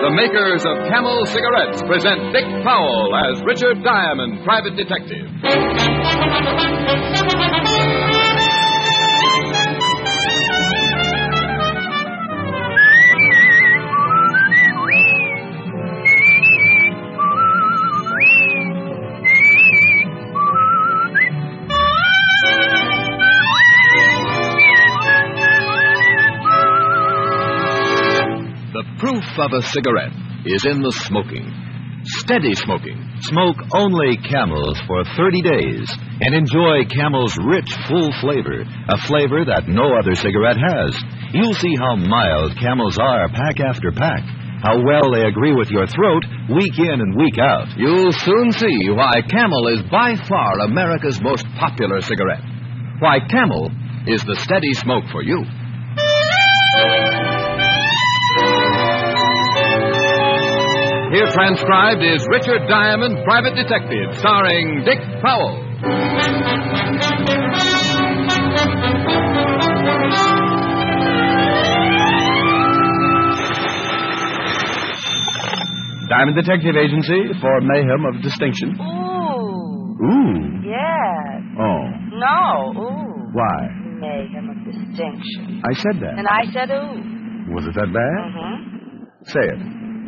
The makers of Camel cigarettes present Dick Powell as Richard Diamond, private detective. The proof of a cigarette is in the smoking. Steady smoking. Smoke only Camels for 30 days and enjoy Camel's rich, full flavor, a flavor that no other cigarette has. You'll see how mild Camels are pack after pack, how well they agree with your throat week in and week out. You'll soon see why Camel is by far America's most popular cigarette. Why Camel is the steady smoke for you. Here transcribed is Richard Diamond, private detective, starring Dick Powell. Diamond Detective Agency for mayhem of distinction. Ooh. Ooh. Yes. Oh. No. Ooh. Why? Mayhem of distinction. I said that. And I said ooh. Was it that bad? Mm-hmm. Say it.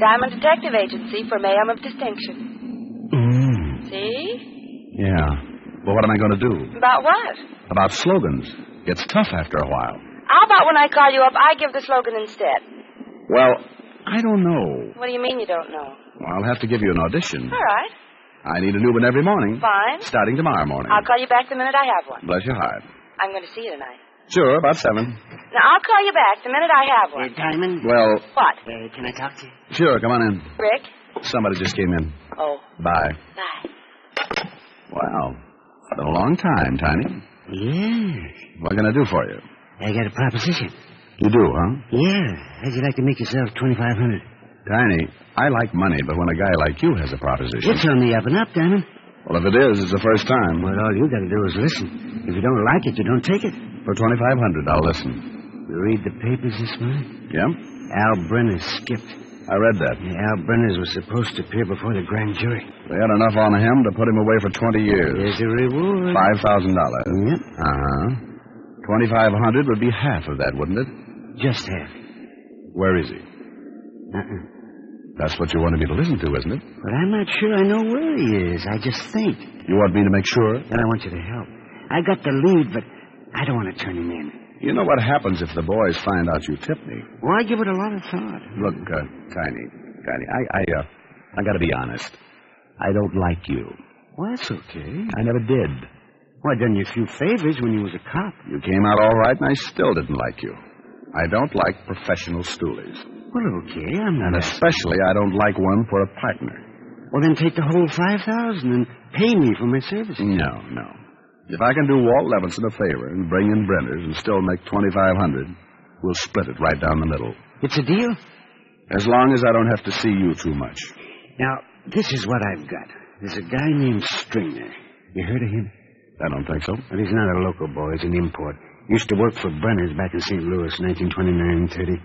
Diamond Detective Agency for mayhem of distinction. See? Yeah. Well, what am I going to do? About what? About slogans. It's tough after a while. How about when I call you up, I give the slogan instead? Well, I don't know. What do you mean you don't know? Well, I'll have to give you an audition. All right. I need a new one every morning. Fine. Starting tomorrow morning. I'll call you back the minute I have one. Bless your heart. I'm going to see you tonight. Sure, about 7. Now, I'll call you back the minute I have one. Diamond? Well... What? Can I talk to you? Sure, come on in. Rick? Somebody just came in. Oh. Bye. Bye. Wow. Been a long time, Tiny. Yes. What can I do for you? I got a proposition. You do, huh? Yeah. How'd you like to make yourself $2,500? Tiny, I like money, but when a guy like you has a proposition... It's on the up and up, Diamond. Well, if it is, it's the first time. Well, all you got to do is listen. If you don't like it, you don't take it. For $2,500, I'll listen. You read the papers this morning? Yeah? Al Brenners skipped. I read that. Yeah, Al Brenners was supposed to appear before the grand jury. They had enough on him to put him away for 20 years. There's a reward. $5,000. Yep. Uh-huh. $2,500 would be half of that, wouldn't it? Just half. Where is he? That's what you wanted me to listen to, isn't it? But I'm not sure I know where he is. I just think. You want me to make sure? Then I want you to help. I got the lead, but I don't want to turn him in. You know what happens if the boys find out you tipped me? Well, I give it a lot of thought. Look, Tiny, I got to be honest. I don't like you. Well, that's okay. I never did. Well, I done you a few favors when you was a cop. You came out all right, and I still didn't like you. I don't like professional stoolies. Well, okay, I'm not... And especially, I don't like one for a partner. Well, then take the whole $5,000 and pay me for my services. No. If I can do Walt Levinson a favor and bring in Brenners and still make $2,500, we'll split it right down the middle. It's a deal? As long as I don't have to see you too much. Now, this is what I've got. There's a guy named Stringer. You heard of him? I don't think so. Well, he's not a local boy. He's an import. Used to work for Brenners back in St. Louis, 1929-30.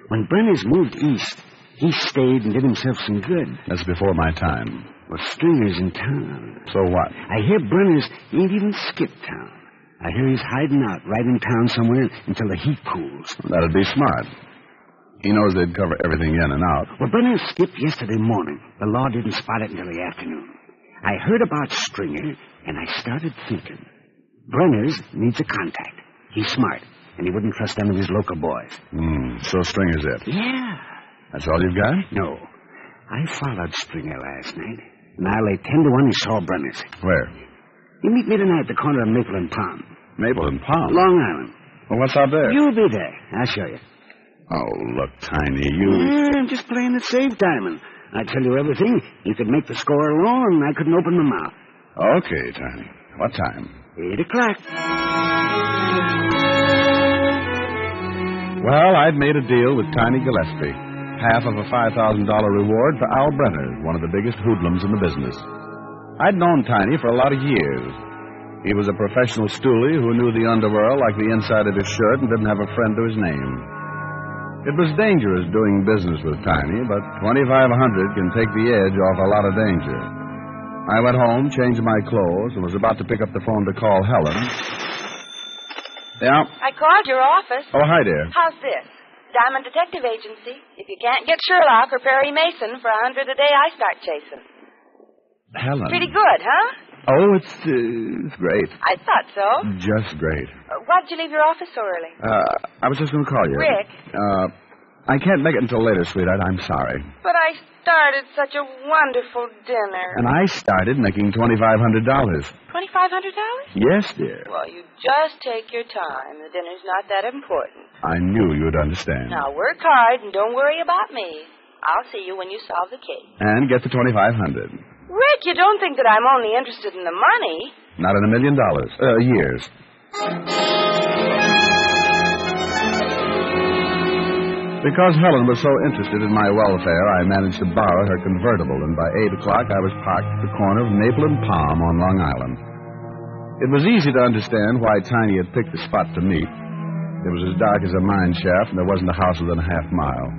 When Brenners moved east, he stayed and did himself some good. That's before my time. Well, Stringer's in town. So what? I hear Brenners ain't even skipped town. I hear he's hiding out right in town somewhere until the heat cools. That'd be smart. He knows they'd cover everything in and out. Well, Brenners skipped yesterday morning. The law didn't spot it until the afternoon. I heard about Stringer, and I started thinking. Brenners needs a contact. He's smart, and he wouldn't trust any of his local boys. So Stringer's it. Yeah. That's all you've got? No. I followed Stringer last night, and I lay 10 to 1 he saw Brenners. Where? You meet me tonight at the corner of Maple and Palm. Maple and Palm? Long Island. Well, what's out there? You'll be there. I'll show you. Oh, look, Tiny, you... I'm just playing it safe, Diamond. I tell you everything. You could make the score alone, and I couldn't open my mouth. Okay, Tiny. What time? 8 o'clock. Well, I'd made a deal with Tiny Gillespie. Half of a $5,000 reward for Al Brenners, one of the biggest hoodlums in the business. I'd known Tiny for a lot of years. He was a professional stoolie who knew the underworld like the inside of his shirt and didn't have a friend to his name. It was dangerous doing business with Tiny, but $2,500 can take the edge off a lot of danger. I went home, changed my clothes, and was about to pick up the phone to call Helen. Yeah? I called your office. Oh, hi, dear. How's this? Diamond Detective Agency. If you can't get Sherlock or Perry Mason for $100 a day, I start chasing. Helen. Pretty good, huh? Oh, it's great. I thought so. Just great. Why'd you leave your office so early? I was just going to call you. Rick. I can't make it until later, sweetheart. I'm sorry. But I started such a wonderful dinner. And I started making $2,500. $2,500? Yes, dear. Well, you just take your time. The dinner's not that important. I knew you'd understand. Now, work hard and don't worry about me. I'll see you when you solve the case. And get the $2,500. Rick, you don't think that I'm only interested in the money? Not in $1 million. Years. Because Helen was so interested in my welfare, I managed to borrow her convertible, and by 8 o'clock I was parked at the corner of Maple and Palm on Long Island. It was easy to understand why Tiny had picked the spot to meet. It was as dark as a mine shaft, and there wasn't a house within a half mile.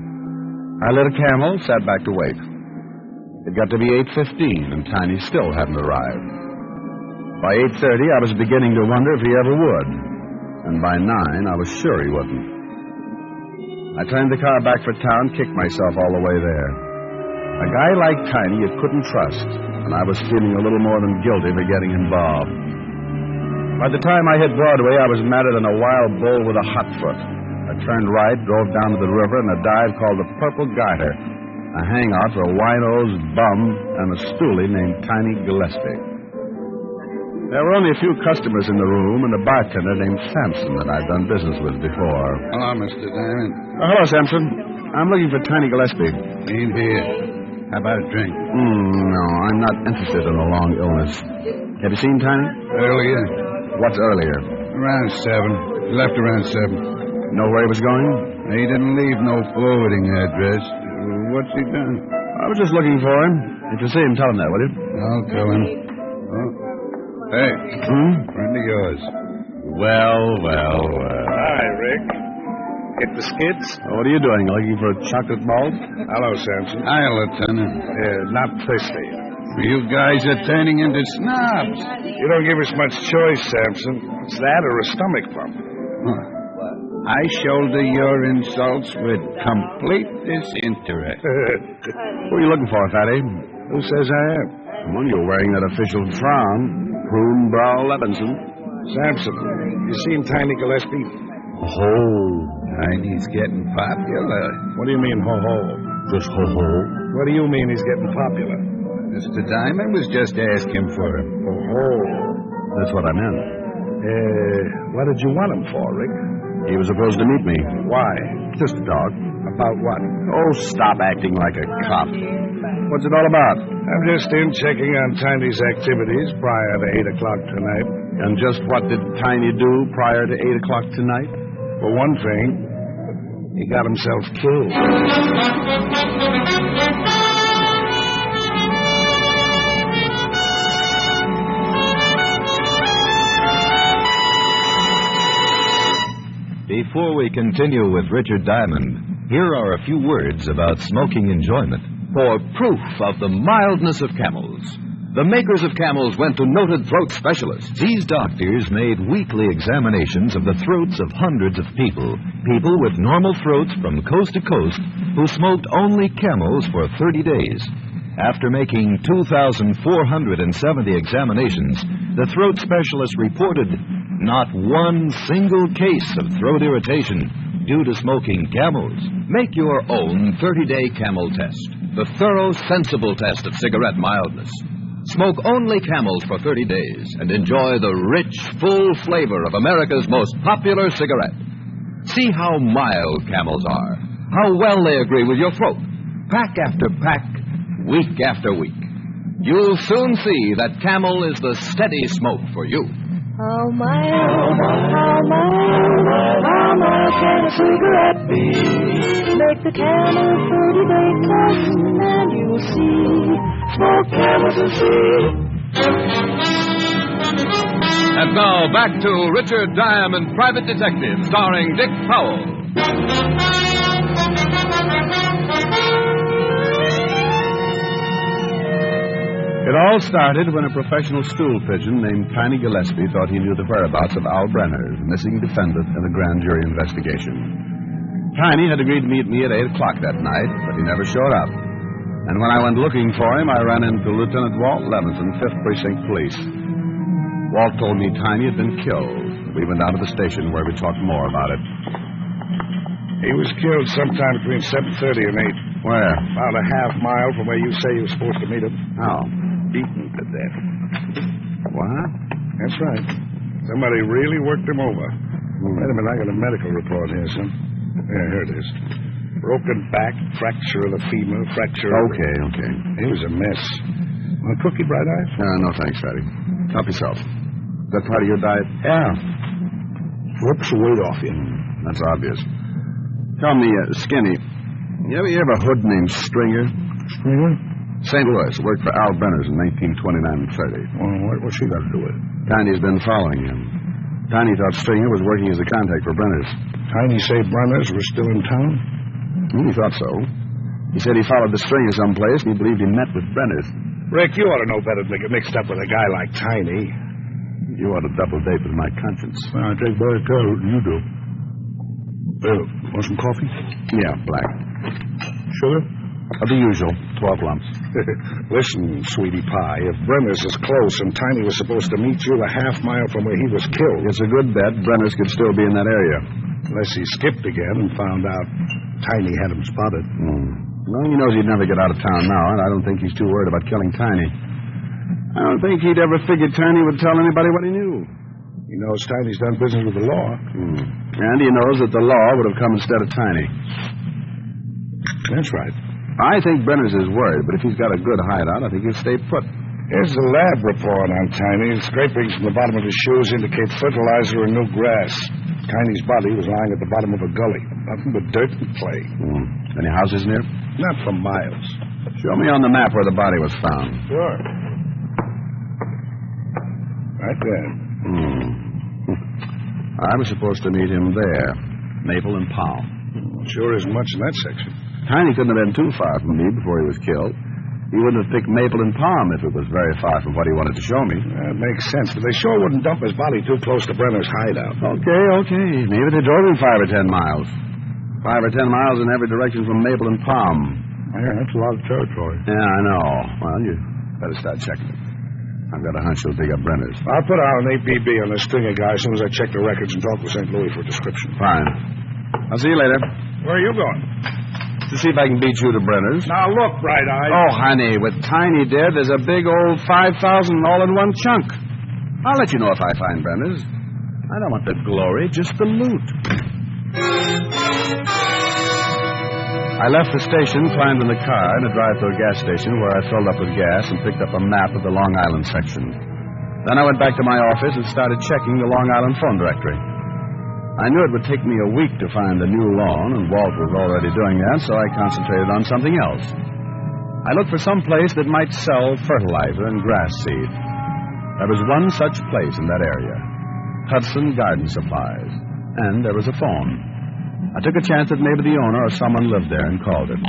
I lit a Camel, sat back to wait. It got to be 8:15, and Tiny still hadn't arrived. By 8:30, I was beginning to wonder if he ever would. And by 9, I was sure he wouldn't. I turned the car back for town, kicked myself all the way there. A guy like Tiny you couldn't trust, and I was feeling a little more than guilty for getting involved. By the time I hit Broadway, I was madder than a wild bull with a hot foot. I turned right, drove down to the river in a dive called the Purple Garter, a hangout for a wino-nosed bum and a stoolie named Tiny Gillespie. There were only a few customers in the room and a bartender named Sampson that I'd done business with before. Hello, Mr. Diamond. Hello, Sampson. I'm looking for Tiny Gillespie. Ain't here. How about a drink? No, I'm not interested in a long illness. Have you seen Tiny? Earlier. What's earlier? Around 7. He left around 7. Know where he was going? He didn't leave no forwarding address. What's he done? I was just looking for him. If you see him, tell him that, will you? I'll tell him. Oh. Hey, friend of yours. Well. Hi, Rick. Hit the skids? What are you doing? Looking for a chocolate malt? Hello, Sampson. Hi, Lieutenant. Not thirsty. You guys are turning into snobs. You don't give us much choice, Sampson. It's that or a stomach bump. Huh. I shoulder your insults with complete disinterest. Who are you looking for, Fatty? Who says I am? Well, you're wearing that official frown. Prune Brow Levinson. Sampson, you seen Tiny Gillespie? Oh. Tiny's getting popular. What do you mean, ho-ho? Just ho-ho. What do you mean he's getting popular? Mr. Diamond was just asking for him. Ho-ho. That's what I meant. What did you want him for, Rick? He was supposed to meet me. Why? Just to talk. About what? Oh, stop acting like a cop. What's it all about? I'm just in checking on Tiny's activities prior to 8 o'clock tonight. And just what did Tiny do prior to 8 o'clock tonight? For one thing, he got himself killed. Before we continue with Richard Diamond, here are a few words about smoking enjoyment. For proof of the mildness of Camels, the makers of Camels went to noted throat specialists. These doctors made weekly examinations of the throats of hundreds of people with normal throats from coast to coast who smoked only Camels for 30 days. After making 2,470 examinations, the throat specialists reported not one single case of throat irritation due to smoking Camels. Make your own 30-day Camel test, the thorough, sensible test of cigarette mildness. Smoke only Camels for 30 days and enjoy the rich, full flavor of America's most popular cigarette. See how mild Camels are, how well they agree with your throat, pack after pack, week after week. You'll soon see that Camel is the steady smoke for you. How mild can a cigarette be? Make the Camel 30-day test, and you'll see. Smoke Camels and see. And now back to Richard Diamond, Private Detective, starring Dick Powell. It all started when a professional stool pigeon named Tiny Gillespie thought he knew the whereabouts of Al Brenners, missing defendant in a grand jury investigation. Tiny had agreed to meet me at 8 o'clock that night, but he never showed up. And when I went looking for him, I ran into Lieutenant Walt Levinson, 5th Precinct Police. Walt told me Tiny had been killed. We went down to the station where we talked more about it. He was killed sometime between 7:30 and 8. Where? About a half mile from where you say you were supposed to meet him. How? Beaten to death. What? That's right. Somebody really worked him over. Wait a minute, I got a medical report here, son. Yeah, here it is. Broken back, fracture of the femur, fracture of... Okay. He was a mess. Want a cookie, Bright Eye? No, thanks, Fatty. Help yourself. Is that part of your diet? Yeah. Whoops the weight off you. That's obvious. Tell me, Skinny, you ever hear of a hood named Stringer? Stringer? St. Louis. Worked for Al Brenners in 1929 and 30. Well, what's she got to do with it? Tiny's been following him. Tiny thought Stringer was working as a contact for Brenners. Tiny say Brenners were still in town? He thought so. He said he followed the Stringer someplace and he believed he met with Brenners. Rick, you ought to know better than to get mixed up with a guy like Tiny. You ought to double date with my conscience. I take better care of it than you do. Want some coffee? Yeah, black. Sugar? The usual, 12 lumps. Listen, sweetie pie, if Brenners is close and Tiny was supposed to meet you a half mile from where he was killed... It's a good bet Brenners could still be in that area. Unless he skipped again and found out Tiny had him spotted. Well, he knows he'd never get out of town now, and I don't think he's too worried about killing Tiny. I don't think he'd ever figured Tiny would tell anybody what he knew. He knows Tiny's done business with the law. And he knows that the law would have come instead of Tiny. That's right. I think Brenners is worried, but if he's got a good hideout, I think he'll stay put. Here's the lab report on Tiny. Scrapings from the bottom of his shoes indicate fertilizer and new grass. Tiny's body was lying at the bottom of a gully. Nothing but dirt and clay. Any houses near? Not for miles. Show me on the map where the body was found. Sure. Right there. I was supposed to meet him there. Maple and Palm. Sure isn't much in that section. Tiny couldn't have been too far from me before he was killed. He wouldn't have picked Maple and Palm if it was very far from what he wanted to show me. That makes sense, but they sure wouldn't dump his body too close to Brenner's hideout. Okay. Maybe they drove him 5 or 10 miles. 5 or 10 miles in every direction from Maple and Palm. Yeah, that's a lot of territory. Yeah, I know. Well, you better start checking. I've got a hunch he'll dig up Brenner's. I'll put out an APB on the Stringer guy as soon as I check the records and talk with St. Louis for a description. Fine. I'll see you later. Where are you going? To see if I can beat you to Brenners. Now, look, Bright Eye. Oh, honey, with Tiny dead, there's a big old 5,000 all in one chunk. I'll let you know if I find Brenners. I don't want the glory, just the loot. I left the station, climbed in the car, and drive to a gas station where I filled up with gas and picked up a map of the Long Island section. Then I went back to my office and started checking the Long Island phone directory. I knew it would take me a week to find the new lawn, and Walt was already doing that, so I concentrated on something else. I looked for some place that might sell fertilizer and grass seed. There was one such place in that area, Hudson Garden Supplies, and there was a phone. I took a chance that maybe the owner or someone lived there and called it.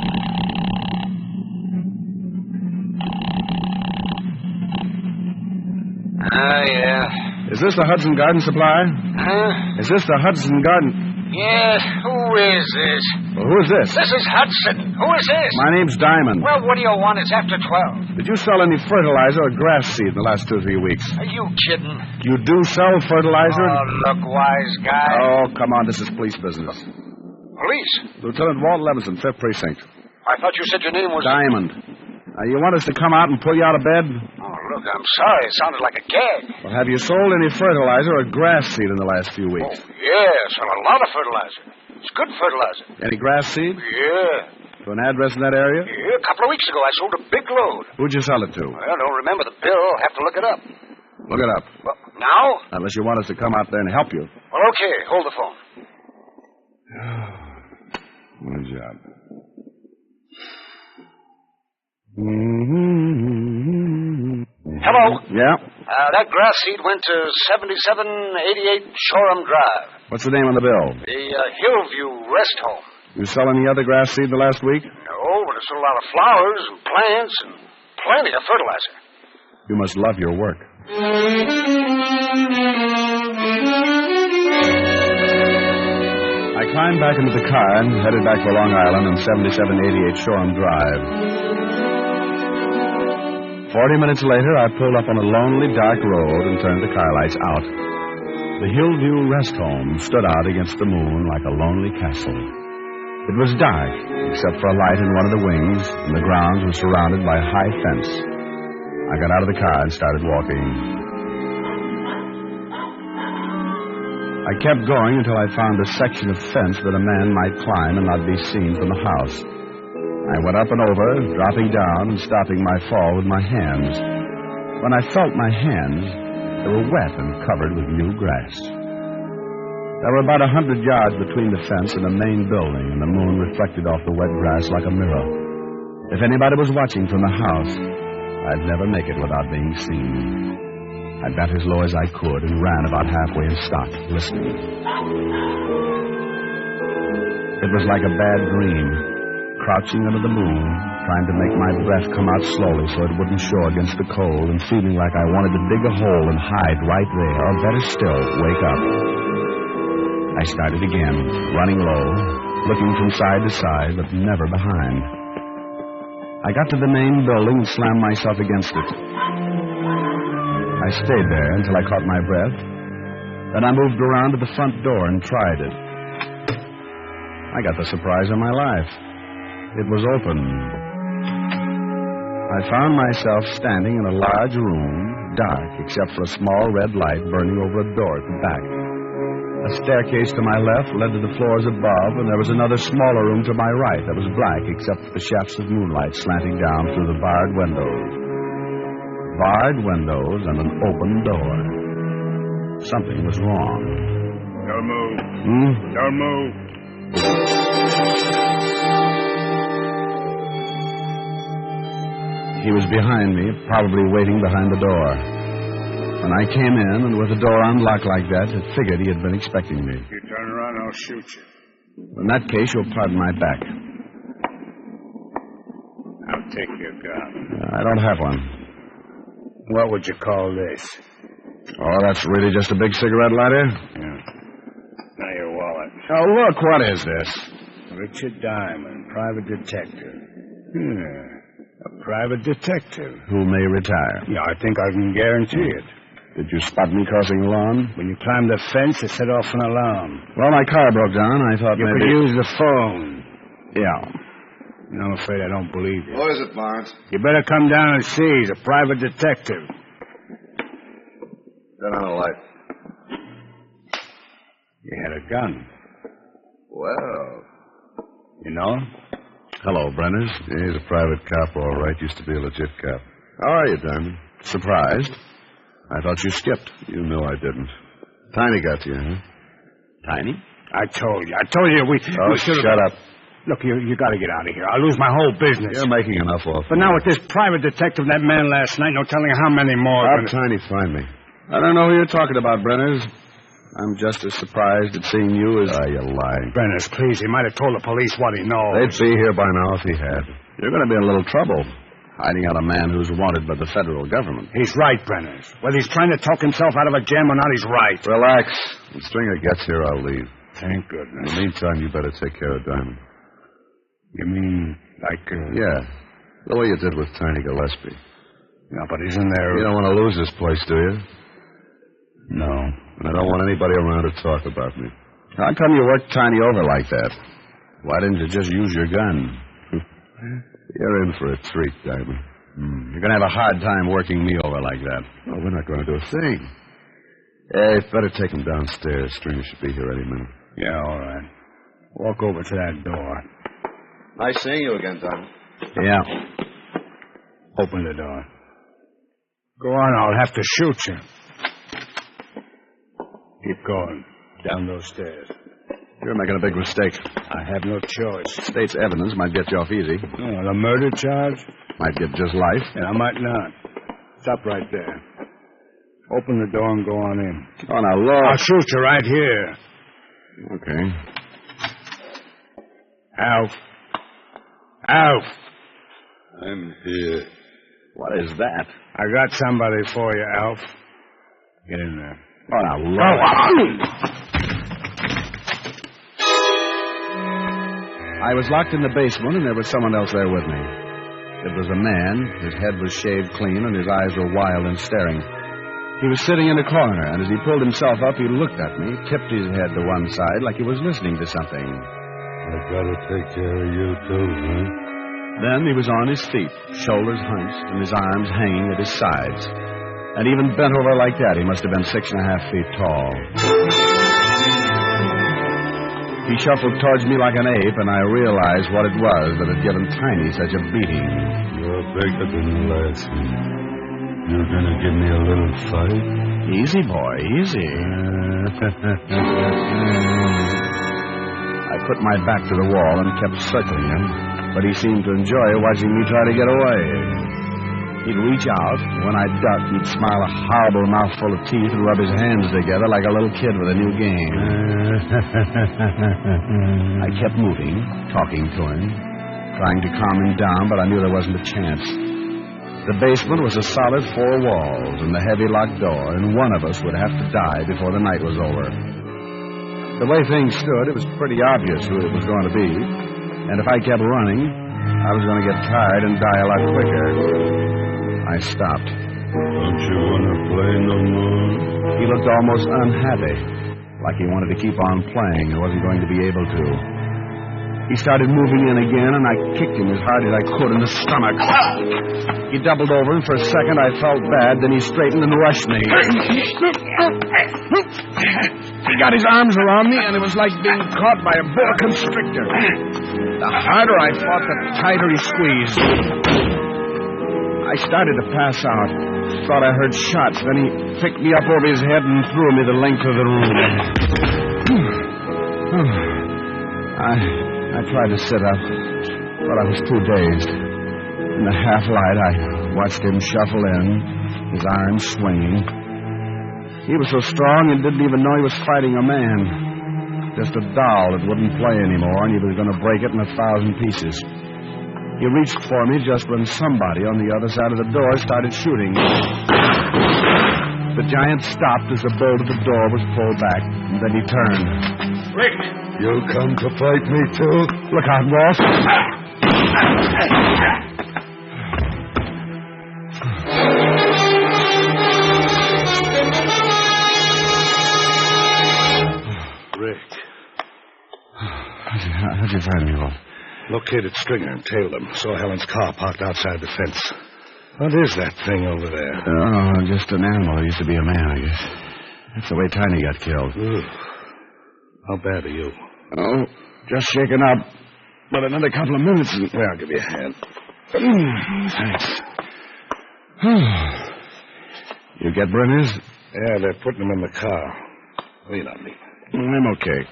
Yeah. Is this the Hudson Garden Supply? Huh? Is this the Hudson Garden? Yeah, who is this? Well, who is this? This is Hudson. Who is this? My name's Diamond. Well, what do you want? It's after 12. Did you sell any fertilizer or grass seed in the last 2 or 3 weeks? Are you kidding? You do sell fertilizer? Oh, look, wise guy. Oh, come on. This is police business. Police? Lieutenant Walt Levinson, 5th Precinct. I thought you said your name was... Diamond. You want us to come out and pull you out of bed? Oh, look, I'm sorry. It sounded like a gag. Well, have you sold any fertilizer or grass seed in the last few weeks? Oh, yes, and a lot of fertilizer. It's good fertilizer. Any grass seed? Yeah. To an address in that area? Yeah, a couple of weeks ago I sold a big load. Who'd you sell it to? I don't remember the bill. I'll have to look it up. Look it up. Well, now? Unless you want us to come out there and help you. Well, okay. Hold the phone. Good job. Hello? Yeah? That grass seed went to 7788 Shoreham Drive. What's the name on the bill? The Hillview Rest Home. You sell any other grass seed the last week? No, but it's a lot of flowers and plants and plenty of fertilizer. You must love your work. I climbed back into the car and headed back to Long Island on 7788 Shoreham Drive. 40 minutes later, I pulled up on a lonely, dark road and turned the car lights out. The Hillview Rest Home stood out against the moon like a lonely castle. It was dark, except for a light in one of the wings, and the grounds were surrounded by a high fence. I got out of the car and started walking. I kept going until I found a section of fence that a man might climb and not be seen from the house. I went up and over, dropping down and stopping my fall with my hands. When I felt my hands, they were wet and covered with new grass. There were about 100 yards between the fence and the main building, and the moon reflected off the wet grass like a mirror. If anybody was watching from the house, I'd never make it without being seen. I got as low as I could and ran about halfway and stopped, listening. It was like a bad dream, crouching under the moon, trying to make my breath come out slowly so it wouldn't show against the cold, and feeling like I wanted to dig a hole and hide right there, or better still, wake up. I started again, running low, looking from side to side, but never behind. I got to the main building and slammed myself against it. I stayed there until I caught my breath. Then I moved around to the front door and tried it. I got the surprise of my life. It was open. I found myself standing in a large room, dark except for a small red light burning over a door at the back. A staircase to my left led to the floors above, and there was another smaller room to my right that was black except for the shafts of moonlight slanting down through the barred windows. Barred windows and an open door. Something was wrong. Don't move. Don't move. He was behind me, probably waiting behind the door. When I came in, and with the door unlocked like that, I figured he had been expecting me. You turn around, I'll shoot you. In that case, you'll pardon my back. I'll take your gun. I don't have one. What would you call this? Oh, that's really just a big cigarette lighter? Yeah. Now your wallet. Oh, look, what is this? Richard Diamond, private detective. A private detective. Who may retire. Yeah, I think I can guarantee it. Did you spot me crossing the lawn? When you climbed the fence, it set off an alarm. Well, my car broke down. I thought you maybe... could use the phone. Yeah. I'm afraid I don't believe you. What is it, Barnes? You better come down and see. He's a private detective. Turn on the light. You had a gun. Well. You know him? Hello, Brenners. He's a private cop, all right. Used to be a legit cop. How are you, Diamond? Surprised? I thought you skipped. You know I didn't. Tiny got you, huh? Tiny? I told you. We shut up. Look, you got to get out of here. I'll lose my whole business. You're making enough off. But now with this private detective and that man last night, no telling how many more. How'd Tiny find me? I don't know who you're talking about, Brenners. I'm just as surprised at seeing you as... You're lying. Brenners, please. He might have told the police what he knows. They'd be here by now if he had. You're going to be in a little trouble, hiding out a man who's wanted by the federal government. He's right, Brenners. Whether he's trying to talk himself out of a jam or not, he's right. Relax. When Stringer gets here, I'll leave. Thank goodness. In the meantime, you better take care of Diamond. You mean like... Yeah. The way you did with Tiny Gillespie. Yeah, but isn't there... You don't want to lose this place, do you? No. And I don't want anybody around to talk about me. How come you worked Tiny over like that? Why didn't you just use your gun? You're in for a treat, Diamond. You're going to have a hard time working me over like that. Oh, we're not going to do a thing. Hey, better take him downstairs. Stringer should be here any minute. Yeah, all right. Walk over to that door. Nice seeing you again, Diamond. Yeah. Open the door. Go on, I'll have to shoot you. Keep going. Down those stairs. You're making a big mistake. I have no choice. State's evidence might get you off easy. Oh, the murder charge? Might get just life. Yeah, I might not. Stop right there. Open the door and go on in. Oh, now, Lord. I'll shoot you right here. Okay. Alf. Alf. I'm here. What is that? I got somebody for you, Alf. Get in there. Oh, now, Lord. I was locked in the basement, and there was someone else there with me. It was a man. His head was shaved clean, and his eyes were wild and staring. He was sitting in a corner, and as he pulled himself up, he looked at me, tipped his head to one side like he was listening to something. I gotta take care of you, too, huh? Then he was on his feet, shoulders hunched, and his arms hanging at his sides. And even bent over like that, he must have been 6.5 feet tall. He shuffled towards me like an ape, and I realized what it was that had given Tiny such a beating. You're bigger than the last one. You're gonna give me a little fight? Easy, boy, easy. I put my back to the wall and kept circling him, but he seemed to enjoy watching me try to get away. He'd reach out, and when I'd duck, he'd smile a horrible mouthful of teeth and rub his hands together like a little kid with a new game. I kept moving, talking to him, trying to calm him down, but I knew there wasn't a chance. The basement was a solid 4 walls and the heavy locked door, and one of us would have to die before the night was over. The way things stood, it was pretty obvious who it was going to be, and if I kept running, I was going to get tired and die a lot quicker. I stopped. Don't you want to play no more? He looked almost unhappy, like he wanted to keep on playing and wasn't going to be able to. He started moving in again, and I kicked him as hard as I could in the stomach. He doubled over, and for a second I felt bad, then he straightened and rushed me. He got his arms around me, and it was like being caught by a boa constrictor. The harder I fought, the tighter he squeezed. I started to pass out. Thought I heard shots. Then he picked me up over his head and threw me the length of the room. I tried to sit up, but I was too dazed. In the half-light, I watched him shuffle in, his arms swinging. He was so strong and didn't even know he was fighting a man. Just a doll that wouldn't play anymore, and he was going to break it in 1,000 pieces. He reached for me just when somebody on the other side of the door started shooting. The giant stopped as the bolt of the door was pulled back, and then he turned. Rick! You come to fight me, too? Look out, Ross. Rick. How'd you find me, Walt? Located Stringer and tailed him. Saw Helen's car parked outside the fence. What is that thing over there? Oh, just an animal. It used to be a man, I guess. That's the way Tiny got killed. Ugh. How bad are you? Oh, just shaken up. But another couple of minutes and... Well, I'll give you a hand. Thanks. You get Brenners? Yeah, they're putting him in the car. Lean on me. I'm okay.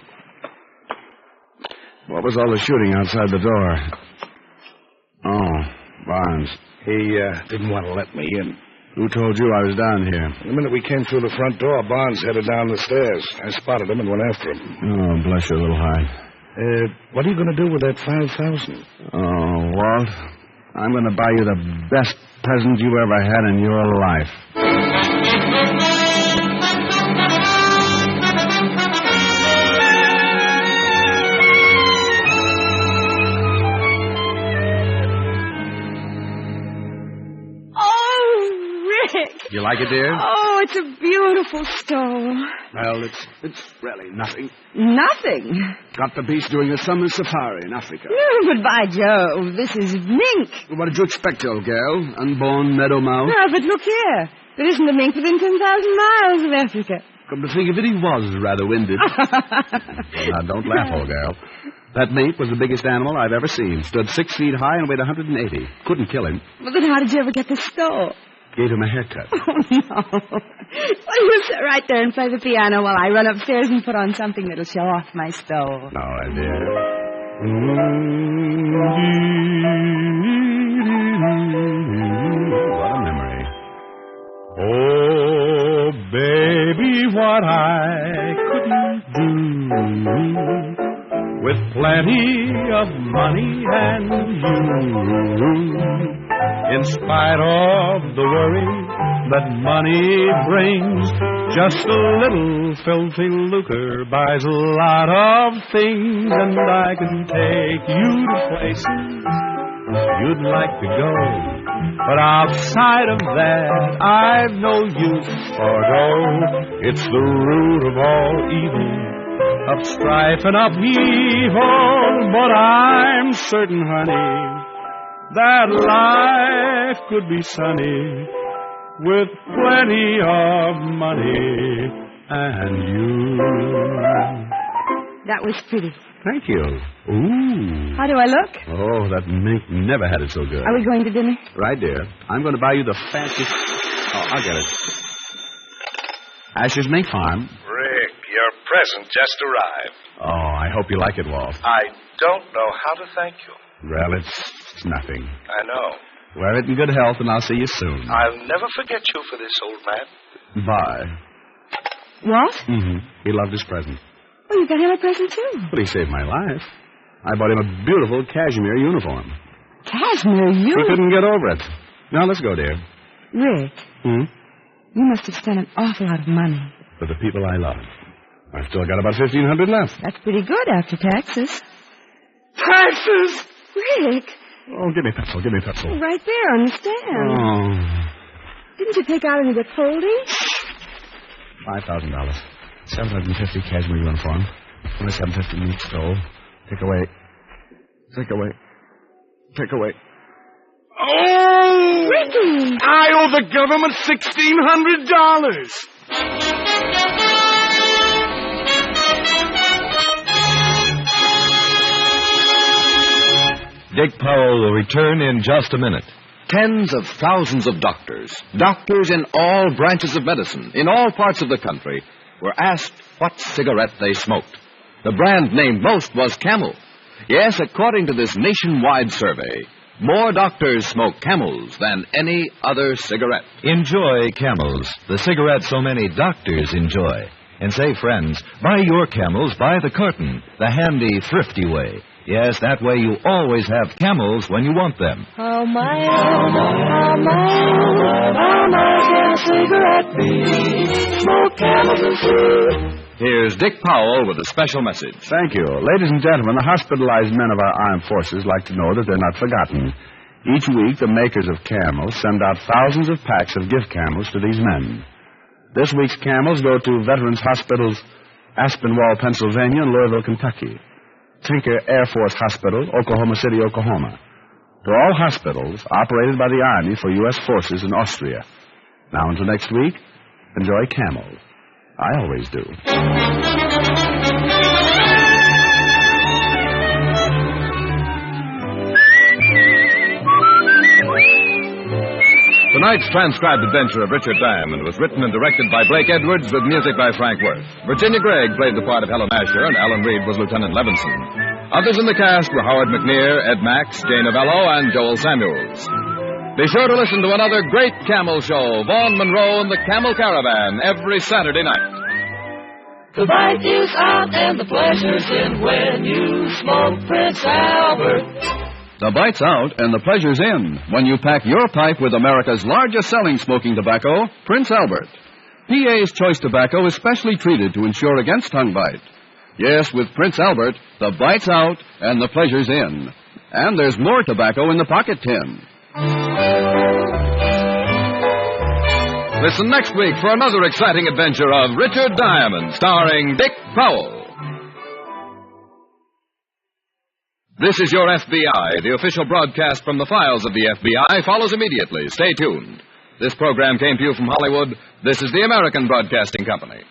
What was all the shooting outside the door? Oh, Barnes. He didn't want to let me in. Who told you I was down here? The minute we came through the front door, Barnes headed down the stairs. I spotted him and went after him. Oh, bless your little heart. What are you going to do with that 5,000? Oh, Walt, I'm going to buy you the best present you ever had in your life. You like it, dear? Oh, it's a beautiful stove. Well, it's really nothing. Nothing? Got the beast doing a summer safari in Africa. No, but by Jove, this is mink. What did you expect, old girl? Unborn meadow mouse? No, but look here. There isn't a mink within 10,000 miles of Africa. Come to think of it, he was rather winded. Now, don't laugh, old girl. That mink was the biggest animal I've ever seen. Stood 6 feet high and weighed 180. Couldn't kill him. Well, then how did you ever get the stove? Gave him a haircut. Oh, no. Well, you sit right there and play the piano while I run upstairs and put on something that'll show off my stove. All right, dear. What a memory. Oh, baby, what I couldn't do with plenty of money and you. In spite of the worry that money brings, just a little filthy lucre buys a lot of things, and I can take you to places you'd like to go. But outside of that, I've no use for dough. It's the root of all evil, of strife and upheaval. But I'm certain, honey, that life could be sunny with plenty of money and you. That was pretty. Thank you. Ooh. How do I look? Oh, that mink never had it so good. Are we going to dinner? Right, dear. I'm going to buy you the fanciest... Oh, I'll get it. Asher's Mink Farm. Rick, your present just arrived. Oh, I hope you like it, Walt. I don't know how to thank you. Well, it's nothing. I know. Wear it in good health, and I'll see you soon. I'll never forget you for this, old man. Bye. What? Mm-hmm. He loved his present. Oh, you got him a present, too. Well, he saved my life. I bought him a beautiful cashmere uniform. Cashmere He uniform? couldn't get over it. Now, let's go, dear. Rick, you must have spent an awful lot of money. For the people I love. I've still got about $1,500 left. That's pretty good after taxes. Taxes! Rick! Oh, give me a pencil, give me a pencil. Right there on the stand. Oh. Didn't you take out any withholding? $5,000. $750 cashmere uniform. $27.50 each stole. Take away. Take away. Take away. Oh! Ricky! I owe the government $1,600. Dick Powell will return in just a minute. Tens of thousands of doctors in all branches of medicine, in all parts of the country, were asked what cigarette they smoked. The brand named most was Camel. Yes, according to this nationwide survey, more doctors smoke Camels than any other cigarette. Enjoy Camels, the cigarette so many doctors enjoy. And say, friends, buy your Camels by the carton, the handy, thrifty way. Yes, that way you always have Camels when you want them. How mild can a cigarette be? Smoke Camels and see. Here's Dick Powell with a special message. Thank you. Ladies and gentlemen, the hospitalized men of our armed forces like to know that they're not forgotten. Each week, the makers of Camels send out thousands of packs of gift Camels to these men. This week's Camels go to Veterans Hospitals, Aspinwall, Pennsylvania, and Louisville, Kentucky. Tinker Air Force Hospital, Oklahoma City, Oklahoma. To all hospitals operated by the Army for U.S. forces in Austria. Now until next week, enjoy Camels. I always do. Tonight's transcribed adventure of Richard Diamond was written and directed by Blake Edwards with music by Frank Worth. Virginia Gregg played the part of Helen Asher, and Alan Reed was Lieutenant Levinson. Others in the cast were Howard McNear, Ed Max, Jay Novello, and Joel Samuels. Be sure to listen to another great Camel show, Vaughn Monroe and the Camel Caravan, every Saturday night. The bite is out and the pleasure's in when you smoke Prince Albert. The bite's out and the pleasure's in when you pack your pipe with America's largest selling smoking tobacco, Prince Albert. PA's Choice Tobacco is specially treated to ensure against tongue bite. Yes, with Prince Albert, the bite's out and the pleasure's in. And there's more tobacco in the pocket tin. Listen next week for another exciting adventure of Richard Diamond, starring Dick Powell. This is Your FBI. The official broadcast from the files of the FBI follows immediately. Stay tuned. This program came to you from Hollywood. This is the American Broadcasting Company.